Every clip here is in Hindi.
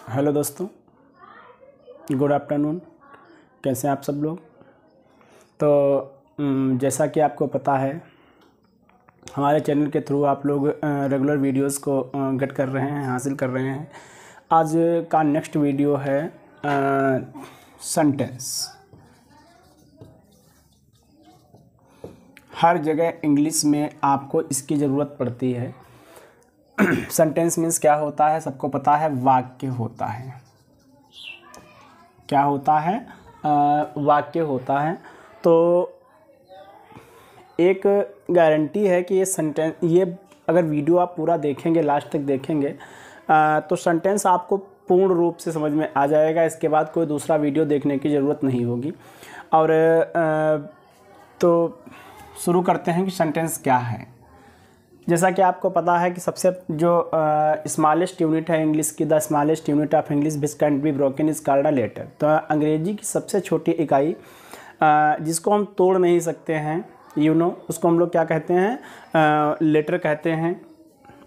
हेलो दोस्तों, गुड आफ्टरनून। कैसे हैं आप सब लोग। तो जैसा कि आपको पता है, हमारे चैनल के थ्रू आप लोग रेगुलर वीडियोस को गेट कर रहे हैं, हासिल कर रहे हैं। आज का नेक्स्ट वीडियो है सेंटेंस। हर जगह इंग्लिश में आपको इसकी ज़रूरत पड़ती है। सेंटेंस मीन्स क्या होता है, सबको पता है, वाक्य होता है। क्या होता है? वाक्य होता है। तो एक गारंटी है कि ये सेंटेंस, ये अगर वीडियो आप पूरा देखेंगे, लास्ट तक देखेंगे, तो सेंटेंस आपको पूर्ण रूप से समझ में आ जाएगा। इसके बाद कोई दूसरा वीडियो देखने की ज़रूरत नहीं होगी। और तो शुरू करते हैं कि सेंटेंस क्या है। जैसा कि आपको पता है कि सबसे जो स्मॉलेस्ट यूनिट है इंग्लिश की, the smallest unit of English which can be broken is called a letter. तो अंग्रेजी की सबसे छोटी इकाई जिसको हम तोड़ नहीं सकते हैं, उसको हम लोग क्या कहते हैं? लेटर कहते हैं,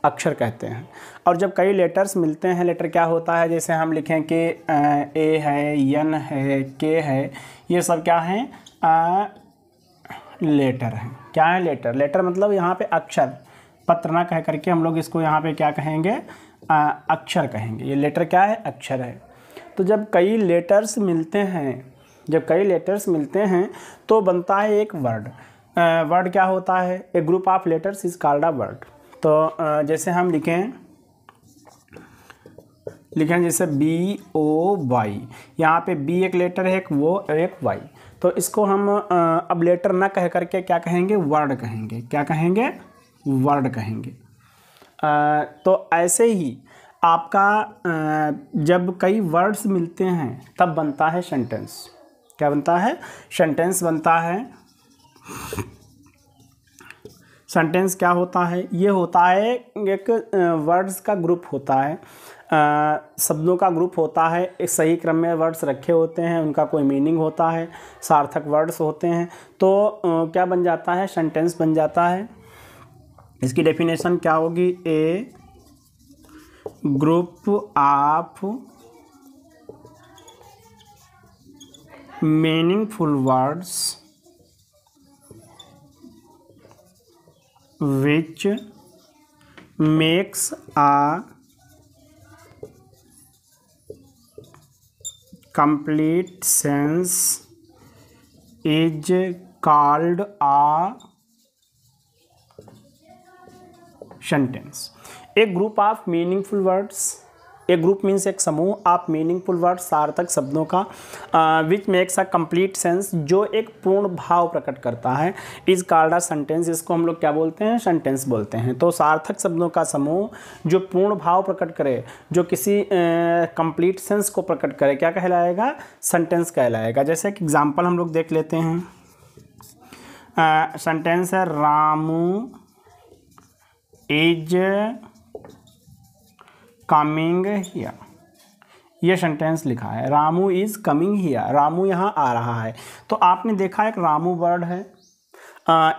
अक्षर कहते हैं। और जब कई लेटर्स मिलते हैं, लेटर क्या होता है, जैसे हम लिखें कि ए है, यन है, के है, ये सब क्या हैं? लेटर हैं। क्या है लेटर? लेटर मतलब यहाँ पे अक्षर, पत्र ना कह करके हम लोग इसको यहाँ पे क्या कहेंगे? अक्षर कहेंगे। ये लेटर क्या है? अक्षर है। तो जब कई लेटर्स मिलते हैं तो बनता है एक वर्ड। वर्ड क्या होता है? A group of letters is called a word. तो जैसे हम लिखें जैसे BOY, यहाँ पे B एक लेटर है, एक वो, एक Y। तो इसको हम अब लेटर ना कह करके क्या कहेंगे? वर्ड कहेंगे। क्या कहेंगे? वर्ड कहेंगे। तो ऐसे ही आपका जब कई वर्ड्स मिलते हैं तब बनता है सेंटेंस। क्या बनता है? सेंटेंस बनता है। सेंटेंस क्या होता है? ये होता है एक वर्ड्स का ग्रुप होता है, शब्दों का ग्रुप होता है। एक सही क्रम में वर्ड्स रखे होते हैं, उनका कोई मीनिंग होता है, सार्थक वर्ड्स होते हैं। तो क्या बन जाता है? सेंटेंस बन जाता है। इसकी डेफिनेशन क्या होगी? A group of meaningful words which makes a complete sense is called a sentence. A group of meaningful words, एक ग्रुप मीन्स एक समूह ऑफ मीनिंगफुल वर्ड, सार्थक शब्दों का, which makes a complete sense, जो एक पूर्ण भाव प्रकट करता है, इज कॉल्ड अ सेंटेंस। इसको हम लोग क्या बोलते हैं? सेंटेंस बोलते हैं। तो सार्थक शब्दों का समूह जो पूर्ण भाव प्रकट करे, जो किसी कंप्लीट सेंस को प्रकट करे, क्या कहलाएगा? सेंटेंस कहलाएगा। जैसे एक एग्जाम्पल हम लोग देख लेते हैं। सेंटेंस है रामू इज कमिंग हियर। ये सेंटेंस लिखा है, Ramu is coming here. Ramu यहाँ आ रहा है। तो आपने देखा एक रामू वर्ड है,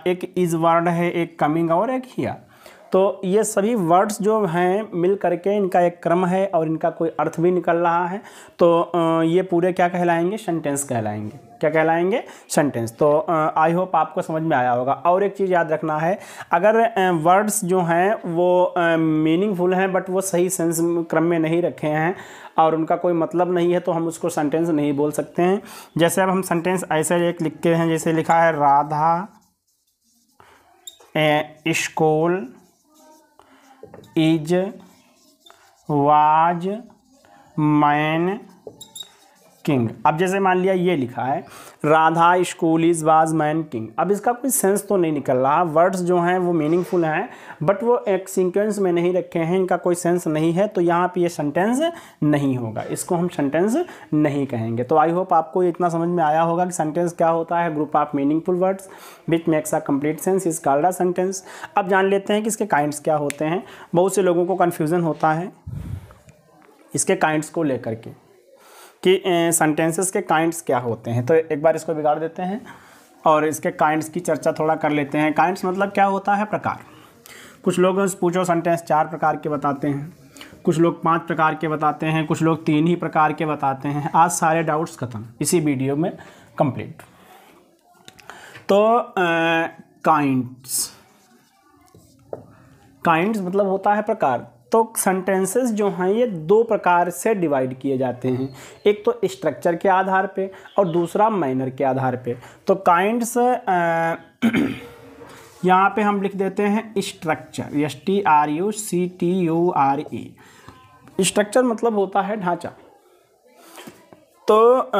एक इज वर्ड है, एक कमिंग और एक हियर। तो ये सभी वर्ड्स जो हैं मिल करके इनका एक क्रम है और इनका कोई अर्थ भी निकल रहा है। तो ये पूरे क्या कहलाएंगे? सेंटेंस कहलाएंगे। क्या कहलाएंगे? सेंटेंस। तो आई होप आपको समझ में आया होगा। और एक चीज़ याद रखना है, अगर वर्ड्स जो हैं वो मीनिंगफुल हैं बट वो सही सेंस क्रम में नहीं रखे हैं और उनका कोई मतलब नहीं है, तो हम उसको सेंटेंस नहीं बोल सकते हैं। जैसे अब हम सेंटेंस ऐसे एक लिखते हैं, जैसे लिखा है Radha school is was man king. अब जैसे मान लिया ये लिखा है Radha school is was man king. अब इसका कोई सेंस तो नहीं निकल रहा। वर्ड्स जो हैं वो मीनिंगफुल हैं बट वो एक सीक्वेंस में नहीं रखे हैं, इनका कोई सेंस नहीं है, तो यहाँ पे ये सेंटेंस नहीं होगा, इसको हम सेंटेंस नहीं कहेंगे। तो आई होप आपको इतना समझ में आया होगा कि सेंटेंस क्या होता है। Group of meaningful words which makes a complete sense is called a sentence. अब जान लेते हैं कि इसके काइंड्स क्या होते हैं। बहुत से लोगों को कन्फ्यूज़न होता है इसके काइंड्स को लेकर के कि सेंटेंसेस के काइंड्स क्या होते हैं। तो एक बार इसको बिगाड़ देते हैं और इसके काइंड्स की चर्चा थोड़ा कर लेते हैं। काइंड्स मतलब क्या होता है? प्रकार। कुछ लोग पूछो सेंटेंस 4 प्रकार के बताते हैं। कुछ लोग 5 प्रकार के बताते हैं, कुछ लोग 3 ही प्रकार के बताते हैं। आज सारे डाउट्स खत्म इसी वीडियो में कंप्लीट। तो काइंड्स मतलब होता है प्रकार। तो सेंटेंसेस जो हैं ये 2 प्रकार से डिवाइड किए जाते हैं, एक तो स्ट्रक्चर के आधार पे और दूसरा मैनर के आधार पे। तो काइंड्स यहाँ पे हम लिख देते हैं स्ट्रक्चर, STRUCTURE। स्ट्रक्चर मतलब होता है ढांचा। तो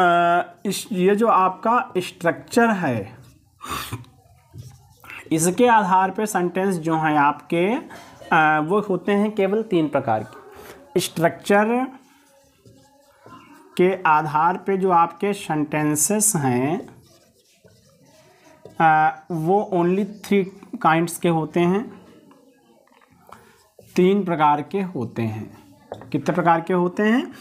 ये जो आपका स्ट्रक्चर है इसके आधार पे सेंटेंस जो हैं आपके वो होते हैं केवल 3 प्रकार के। स्ट्रक्चर के आधार पे जो आपके सेंटेंसेस हैं वो ओनली 3 काइंड्स के होते हैं, 3 प्रकार के होते हैं। कितने प्रकार के होते हैं?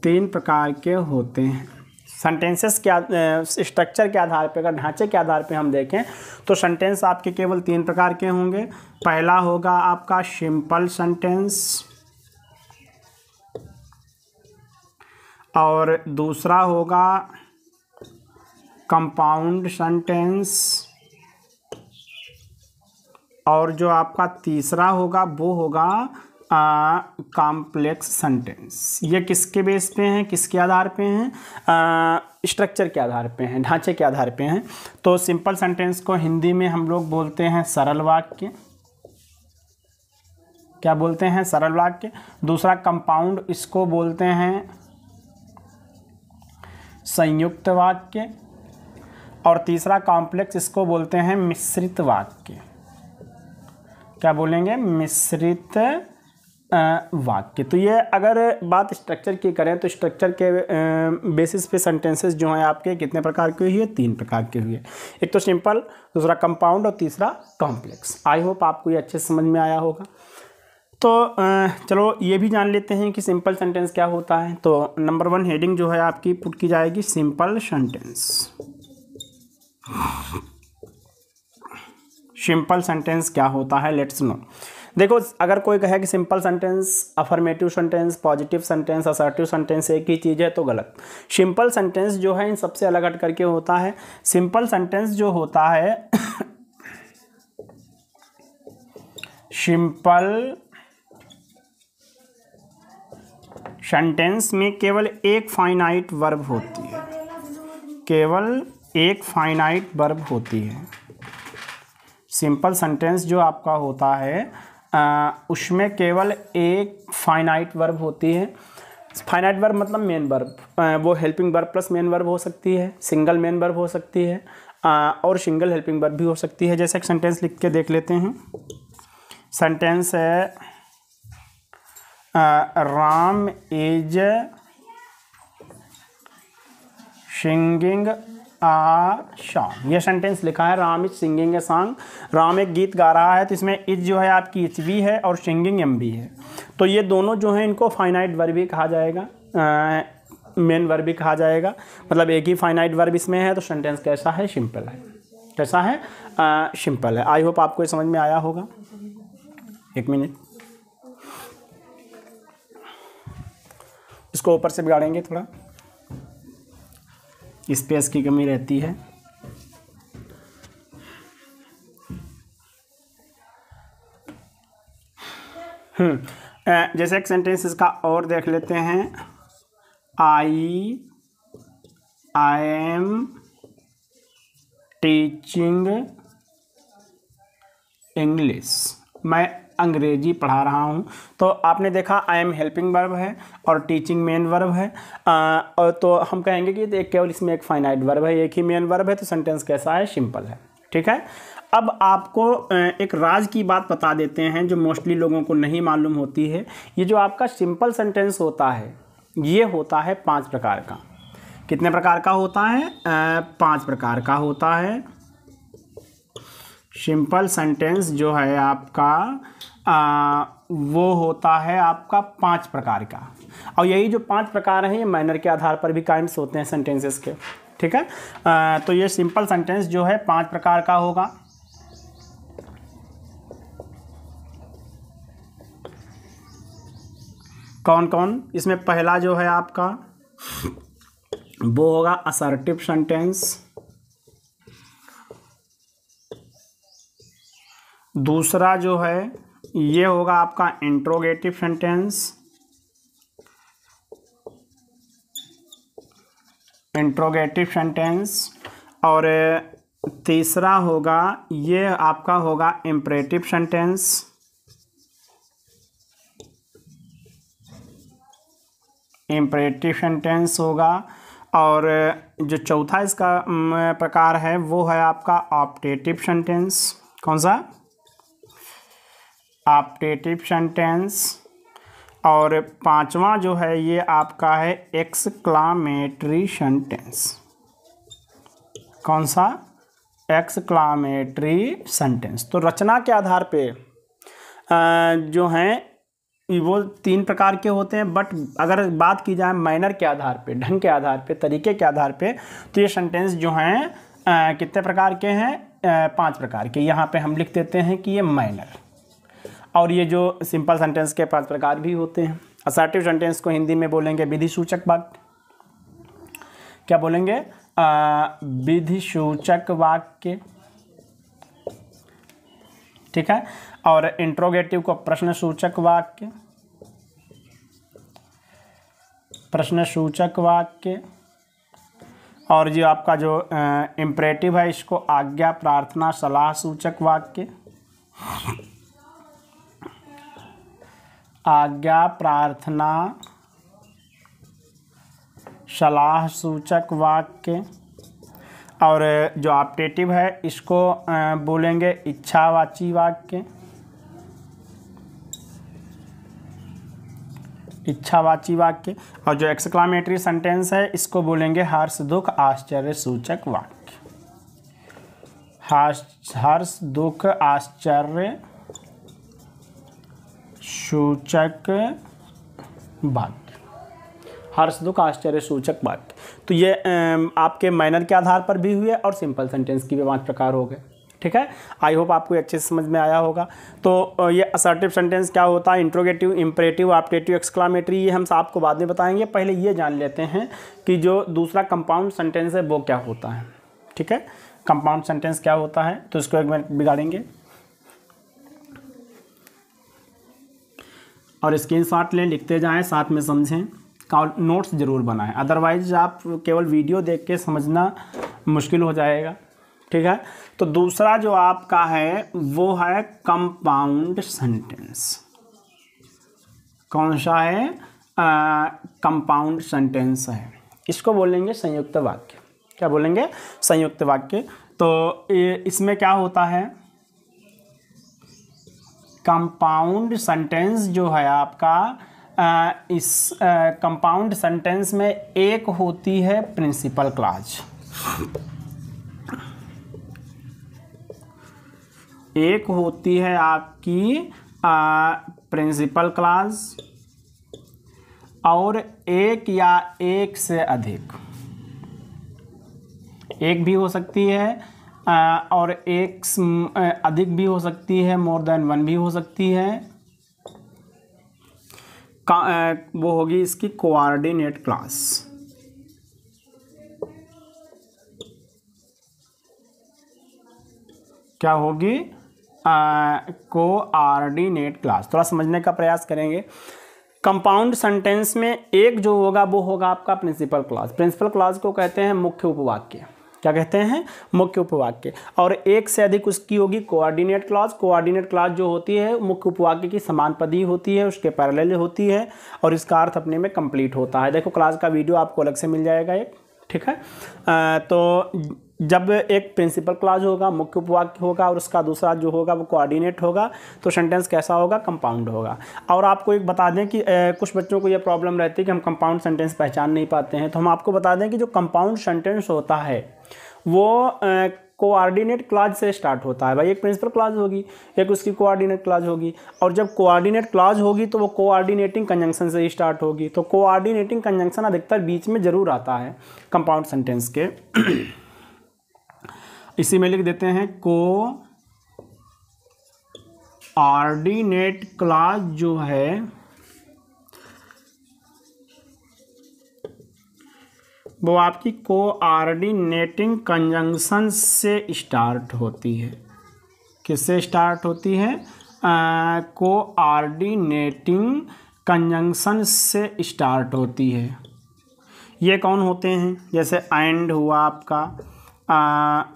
3 प्रकार के होते हैं। सेंटेंसेस के स्ट्रक्चर के आधार पे, अगर ढांचे के आधार पे हम देखें तो सेंटेंस आपके केवल 3 प्रकार के होंगे। पहला होगा आपका सिंपल सेंटेंस, और दूसरा होगा कंपाउंड सेंटेंस, और जो आपका तीसरा होगा वो होगा कॉम्प्लेक्स सेंटेंस। ये किसके बेस पे हैं, किसके आधार पे हैं? स्ट्रक्चर के आधार पे हैं, ढांचे के आधार पे हैं। तो सिंपल सेंटेंस को हिंदी में हम लोग बोलते हैं सरल वाक्य। क्या बोलते हैं? सरल वाक्य। दूसरा कंपाउंड, इसको बोलते हैं संयुक्त वाक्य। और तीसरा कॉम्प्लेक्स, इसको बोलते हैं मिश्रित वाक्य। क्या बोलेंगे? मिश्रित वाक्य। तो ये अगर बात स्ट्रक्चर की करें तो स्ट्रक्चर के बेसिस पे सेंटेंसेस जो हैं आपके कितने प्रकार के हुए? 3 प्रकार के हुए। एक तो सिंपल, दूसरा कंपाउंड और तीसरा कॉम्प्लेक्स। आई होप आपको ये अच्छे समझ में आया होगा। तो चलो ये भी जान लेते हैं कि सिंपल सेंटेंस क्या होता है। तो नंबर 1 हेडिंग जो है आपकी पुट की जाएगी सिंपल सेंटेंस। सिंपल सेंटेंस क्या होता है, लेट्स नो। देखो, अगर कोई कहे कि simple sentence, affirmative sentence, positive sentence, assertive sentence एक ही चीज़ है, तो गलत। सिंपल सेंटेंस जो है इन सबसे अलग हट करके होता है। सिंपल सेंटेंस जो होता है सिंपल सेंटेंस में केवल एक फाइनाइट वर्ब होती है, केवल एक फाइनाइट वर्ब होती है। सिंपल सेंटेंस जो आपका होता है उसमें केवल एक फाइनाइट वर्ब होती है। फाइनाइट वर्ब मतलब मेन वर्ब, वो helping verb plus main verb हो सकती है, सिंगल मेन वर्ब हो सकती है, और सिंगल हेल्पिंग वर्ब भी हो सकती है। जैसे एक सेंटेंस लिख के देख लेते हैं। सेंटेंस है राम इज सिंगिंग सॉन्ग। ये सेंटेंस लिखा है Ram is singing a song. Ram एक गीत गा रहा है, तो इसमें इज जो है आपकी एच भी है और सिंगिंग एम भी है। तो ये दोनों जो हैं इनको फाइनाइट वर्ब भी कहा जाएगा, मेन वर्ब भी कहा जाएगा। मतलब एक ही फाइनाइट वर्ब इसमें है, तो सेंटेंस कैसा है? सिंपल है। कैसा है? सिंपल है। आई होप आपको ये समझ में आया होगा। एक मिनट, इसको ऊपर से बिगाड़ेंगे, थोड़ा स्पेस की कमी रहती है। जैसे एक सेंटेंस इसका और देख लेते हैं। I am teaching English. मैं अंग्रेजी पढ़ा रहा हूँ। तो आपने देखा आई एम हेल्पिंग वर्ब है और टीचिंग मेन वर्ब है। और तो हम कहेंगे कि केवल इसमें एक फाइनाइट वर्ब है, एक ही मेन वर्ब है, तो सेंटेंस कैसा है? सिंपल है। ठीक है। अब आपको एक राज की बात बता देते हैं जो मोस्टली लोगों को नहीं मालूम होती है। ये जो आपका सिंपल सेंटेंस होता है ये होता है 5 प्रकार का। कितने प्रकार का होता है? 5 प्रकार का होता है। सिंपल सेंटेंस जो है आपका वो होता है आपका 5 प्रकार का। और यही जो 5 प्रकार हैं ये माइनर के आधार पर भी काइंड्स होते हैं सेंटेंसेस के। ठीक है। तो ये सिंपल सेंटेंस जो है 5 प्रकार का होगा। कौन कौन? इसमें पहला जो है आपका वो होगा असर्टिव सेंटेंस, दूसरा जो है ये होगा आपका इंट्रोगेटिव सेंटेंस, इंट्रोगेटिव सेंटेंस, और तीसरा होगा ये आपका होगा इम्परेटिव सेंटेंस, इम्परेटिव सेंटेंस होगा, और जो चौथा इसका प्रकार है वो है आपका ऑप्टेटिव सेंटेंस। कौन सा? Optative sentence. और पांचवा जो है ये आपका है एक्सक्लामेटरी सेंटेंस। कौन सा? Exclamatory sentence. तो रचना के आधार पे जो हैं वो 3 प्रकार के होते हैं, बट अगर बात की जाए मैनर के आधार पे, ढंग के आधार पे, तरीके के आधार पे, तो ये सेंटेंस जो हैं कितने प्रकार के हैं? 5 प्रकार के। यहाँ पे हम लिख देते हैं कि ये मैनर। और ये जो सिंपल सेंटेंस के 5 प्रकार भी होते हैं। असर्टिव सेंटेंस को हिंदी में बोलेंगे विधि सूचक वाक्य। क्या बोलेंगे? विधि सूचक वाक्य, ठीक है। और इंट्रोगेटिव को प्रश्न सूचक वाक्य, प्रश्न सूचक वाक्य। और जो आपका जो इम्परेटिव है इसको आज्ञा, प्रार्थना, सलाह सूचक वाक्य, आज्ञा, प्रार्थना, सलाह सूचक वाक्य। और जो ऑप्टेटिव है इसको बोलेंगे इच्छावाची वाक्य, इच्छावाची वाक्य। और जो एक्सक्लामेटरी सेंटेंस है इसको बोलेंगे हर्ष, दुख, आश्चर्य सूचक वाक्य, हर्ष, दुख, आश्चर्य सूचक वाक्य, हर्ष, दुख, आश्चर्य सूचक वाक्य। तो ये आपके मैनर के आधार पर भी हुए और सिंपल सेंटेंस की भी 5 प्रकार हो गए, ठीक है। आई होप आपको अच्छे से समझ में आया होगा। तो ये असर्टिव सेंटेंस क्या होता है, इंट्रोगेटिव, इम्परेटिव, ऑप्टेटिव, एक्सक्लामेटरी, ये हम आपको बाद में बताएंगे। पहले ये जान लेते हैं कि जो दूसरा कंपाउंड सेंटेंस है वो क्या होता है, ठीक है। कंपाउंड सेंटेंस क्या होता है तो इसको एक मिनट बिगाड़ेंगे और स्क्रीनशॉट लें, लिखते जाएं, साथ में समझें, नोट्स ज़रूर बनाएं, अदरवाइज आप केवल वीडियो देख के समझना मुश्किल हो जाएगा, ठीक है। तो दूसरा जो आपका है वो है कंपाउंड सेंटेंस। कौन सा है? कंपाउंड सेंटेंस है। इसको बोलेंगे संयुक्त वाक्य। क्या बोलेंगे? संयुक्त वाक्य। तो इसमें क्या होता है, कंपाउंड सेंटेंस जो है आपका इस कंपाउंड सेंटेंस में एक होती है प्रिंसिपल क्लॉज, एक होती है आपकी प्रिंसिपल क्लॉज, और एक या एक से अधिक, एक भी हो सकती है और एक अधिक भी हो सकती है, मोर देन 1 भी हो सकती है। वो होगी इसकी कोऑर्डिनेट क्लॉज। क्या होगी? Coordinate clause. थोड़ा समझने का प्रयास करेंगे। कंपाउंड सेंटेंस में एक जो होगा वो होगा आपका प्रिंसिपल क्लॉज। प्रिंसिपल क्लॉज को कहते हैं मुख्य उपवाक्य। क्या कहते हैं? मुख्य उपवाक्य। और एक से अधिक उसकी होगी कोऑर्डिनेट क्लॉज। कोऑर्डिनेट क्लॉज जो होती है मुख्य उपवाक्य की समानपदी होती है, उसके पैरेलल होती है और इसका अर्थ अपने में कंप्लीट होता है। देखो क्लास का वीडियो आपको अलग से मिल जाएगा एक, ठीक है। तो जब एक प्रिंसिपल क्लॉज होगा, मुख्य उपवाक्य होगा और उसका दूसरा जो होगा वो कोऑर्डिनेट होगा, तो सेंटेंस कैसा होगा? कंपाउंड होगा। और आपको एक बता दें कि कुछ बच्चों को ये प्रॉब्लम रहती है कि हम कंपाउंड सेंटेंस पहचान नहीं पाते हैं, तो हम आपको बता दें कि जो कंपाउंड सेंटेंस होता है वो कोऑर्डिनेट क्लॉज से स्टार्ट होता है। भाई एक प्रिंसिपल क्लॉज होगी, एक उसकी कोऑर्डिनेट क्लॉज होगी, और जब कोऑर्डिनेट क्लॉज होगी तो वो कोऑर्डिनेटिंग कंजंक्शन से ही स्टार्ट होगी। तो कोऑर्डिनेटिंग कंजंक्शन अधिकतर बीच में जरूर आता है कंपाउंड सेंटेंस के। इसी में लिख देते हैं कोऑर्डिनेट क्लॉज जो है वो आपकी कोऑर्डिनेटिंग कंजंक्शन से स्टार्ट होती है। किससे स्टार्ट होती है? कोऑर्डिनेटिंग कंजंक्शन से स्टार्ट होती है। ये कौन होते हैं? जैसे एंड हुआ आपका,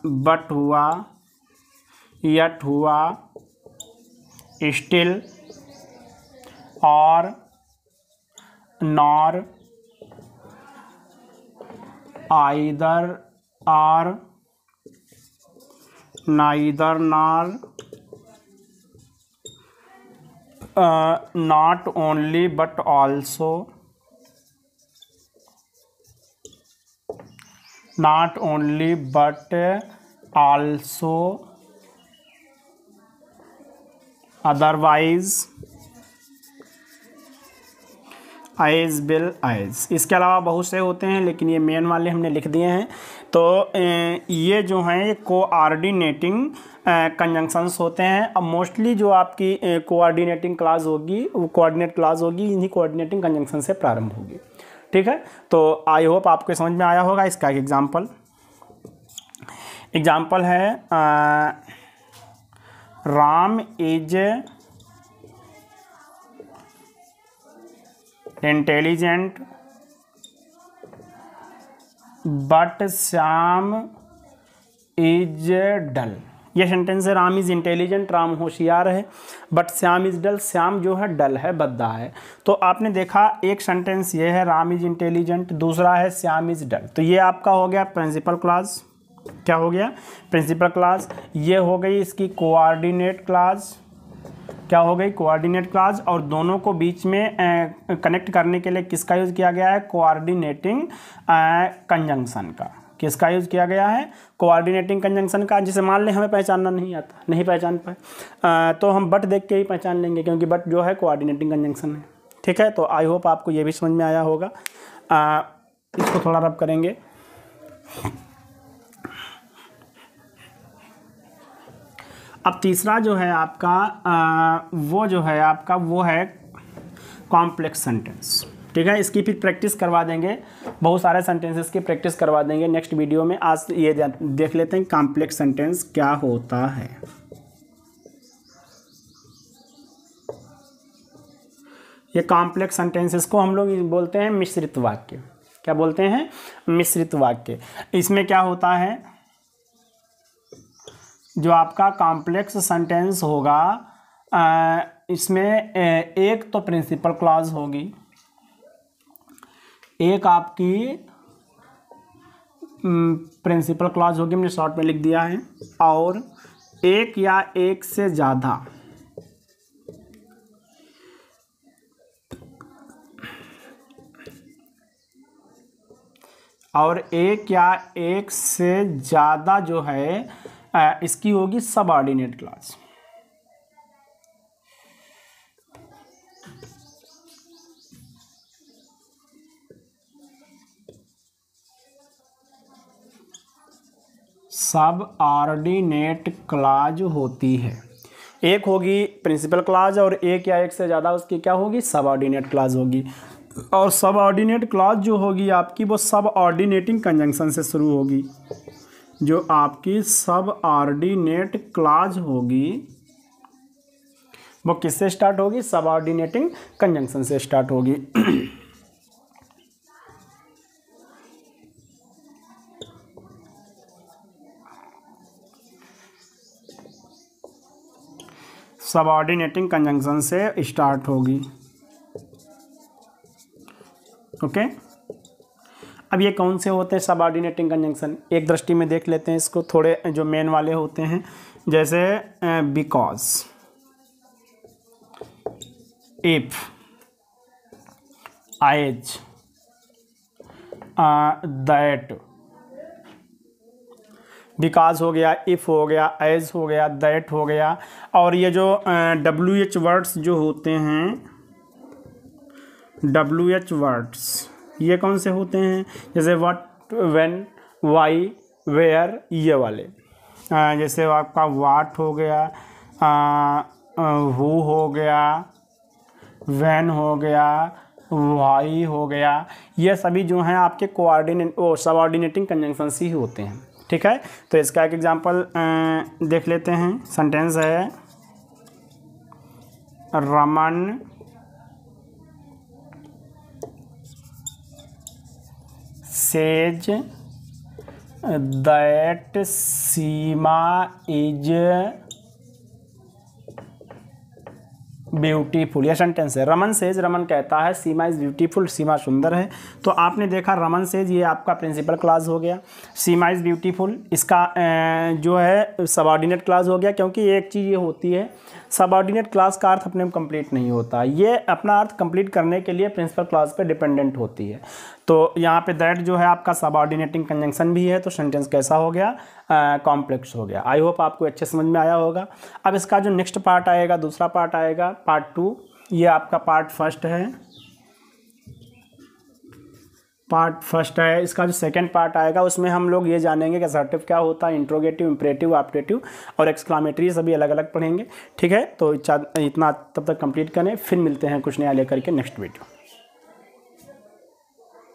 बट हुआ, यट हुआ, स्टिल और nor, either or, neither nor, not only but also, not only but also, otherwise, as well as. इसके अलावा बहुत से होते हैं, लेकिन ये मेन वाले हमने लिख दिए हैं। तो ये जो हैं ये कोऑर्डिनेटिंग कंजंक्शंस होते हैं। अब मोस्टली जो आपकी कोऑर्डिनेटिंग क्लास होगी, वो कोऑर्डिनेट क्लास होगी, इन्हीं कोऑर्डिनेटिंग कंजंक्शन से प्रारंभ होगी। ठीक है, तो आई होप आपको समझ में आया होगा। इसका एक एग्जाम्पल है, Ram is intelligent but Shyam is dull. ये सेंटेंस है, राम इज इंटेलिजेंट, राम होशियार है, but Shyam is dull, Shyam जो है डल है, बद्दा है। तो आपने देखा एक सेंटेंस ये है राम इज इंटेलिजेंट, दूसरा है श्याम इज डल। तो ये आपका हो गया प्रिंसिपल क्लास। क्या हो गया? Principal class. ये हो गई इसकी कोऑर्डिनेट क्लास। क्या हो गई? Coordinate class. और दोनों को बीच में कनेक्ट करने के लिए किसका यूज़ किया गया है? कोऑर्डिनेटिंग कंजंक्शन का। किसका यूज़ किया गया है? कोऑर्डिनेटिंग कंजंक्शन का। जिसे मान लें हमें पहचानना नहीं आता, नहीं पहचान पाए, तो हम बट देख के ही पहचान लेंगे, क्योंकि बट जो है कोऑर्डिनेटिंग कंजंक्शन है। ठीक है, तो आई होप आपको ये भी समझ में आया होगा। इसको थोड़ा रब करेंगे। अब तीसरा जो है आपका वो है कॉम्प्लेक्स सेंटेंस। ठीक है, इसकी फिर प्रैक्टिस करवा देंगे, बहुत सारे सेंटेंसेस की प्रैक्टिस करवा देंगे नेक्स्ट वीडियो में। आज ये देख लेते हैं कॉम्प्लेक्स सेंटेंस क्या होता है। ये कॉम्प्लेक्स सेंटेंसेस को हम लोग बोलते हैं मिश्रित वाक्य। क्या बोलते हैं? मिश्रित वाक्य। इसमें क्या होता है, जो आपका कॉम्प्लेक्स सेंटेंस होगा, इसमें एक तो प्रिंसिपल क्लॉज होगी, एक आपकी प्रिंसिपल क्लॉज होगी, हमने शॉर्ट में लिख दिया है, और एक या एक से ज़्यादा जो है इसकी होगी सबऑर्डिनेट क्लॉज। सबऑर्डिनेट क्लॉज होती है। एक होगी प्रिंसिपल क्लॉज और एक या एक से ज़्यादा उसकी क्या होगी? सबऑर्डिनेट क्लॉज होगी। और सबऑर्डिनेट क्लॉज जो होगी आपकी, वो सबऑर्डिनेटिंग कंजंक्शन से शुरू होगी। जो आपकी सबऑर्डिनेट क्लॉज होगी वो किससे स्टार्ट होगी? सबऑर्डिनेटिंग कंजंक्शन से स्टार्ट होगी। सबऑर्डिनेटिंग कंजंक्शन से स्टार्ट होगी। ओके, अब ये कौन से होते हैं सबऑर्डिनेटिंग कंजंक्शन? एक दृष्टि में देख लेते हैं इसको। थोड़े जो मेन वाले होते हैं, जैसे because, if, as, that. Because हो गया, इफ हो गया, एज हो गया, दैट हो गया। और ये जो WH वर्ड्स जो होते हैं, WH वर्ड्स, ये कौन से होते हैं? जैसे व्हाट, व्हेन, व्हाई, वेयर, ये वाले। जैसे आपका व्हाट हो गया, हु हो गया, व्हेन हो गया, वाई हो गया, ये सभी जो हैं आपके कोऑर्डिनेट ओ सबऑर्डिनेटिंग कंजंक्शंस ही होते हैं। ठीक है, तो इसका एक एग्जांपल देख लेते हैं। सेंटेंस है Raman says that Seema is beautiful. यह सेंटेंस है। रमन सेज, रमन कहता है सीमा इज़ ब्यूटीफुल, सीमा सुंदर है। तो आपने देखा रमन सेज ये आपका प्रिंसिपल क्लास हो गया, सीमा इज़ ब्यूटीफुल इसका जो है सबऑर्डिनेट क्लास हो गया। क्योंकि एक चीज़ ये होती है, सबऑर्डिनेट क्लास का अर्थ अपने में कंप्लीट नहीं होता, ये अपना अर्थ कंप्लीट करने के लिए प्रिंसिपल क्लास पे डिपेंडेंट होती है। तो यहाँ पे दैट जो है आपका सबऑर्डिनेटिंग कंजंक्शन भी है, तो सेंटेंस कैसा हो गया, कॉम्प्लेक्स हो गया। आई होप आपको अच्छे समझ में आया होगा। अब इसका जो नेक्स्ट पार्ट आएगा, दूसरा पार्ट आएगा पार्ट 2, ये आपका पार्ट फर्स्ट है, इसका जो सेकंड पार्ट आएगा उसमें हम लोग ये जानेंगे कि असर्टिव क्या होता है, इंट्रोगेटिव, इंपरेटिव, ऑप्टेटिव और एक्सक्लामेटरी, सभी अलग अलग पढ़ेंगे। ठीक है, तो इतना तब तक कंप्लीट करें, फिर मिलते हैं कुछ नया लेकर के नेक्स्ट वीडियो।